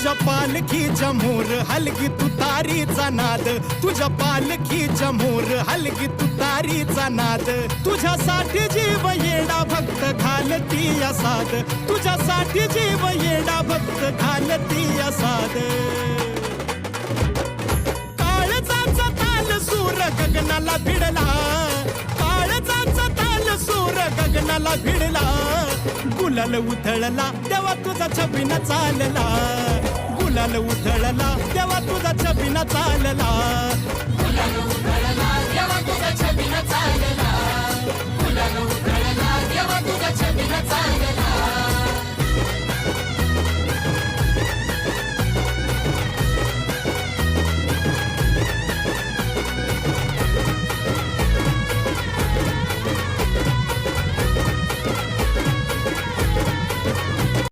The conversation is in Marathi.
तुझ्या पालखीच्या मोर हलगी तुतारीचा नाद, तुझ्या पालखीच्या मोर हलगी तुतारीचा नाद. तुझ्यासाठी जीव येडा भक्त घालती असाद, तुझ्यासाठी जीव येडा भक्त घालती असाद. काळजाचा ताल सूर गगनाला भिडला, काळजाचा ताल सूर गगनाला भिडला. गुलाल उधळला तेव्हा तुझा छबिना चालला, गुलाल उधळला तेव्हा तुझा छबिना चालला. गुलाल उधळला तेव्हा तुझा छबिना चालला, गुलाल उधळला तेव्हा तुझा छबिना चालला.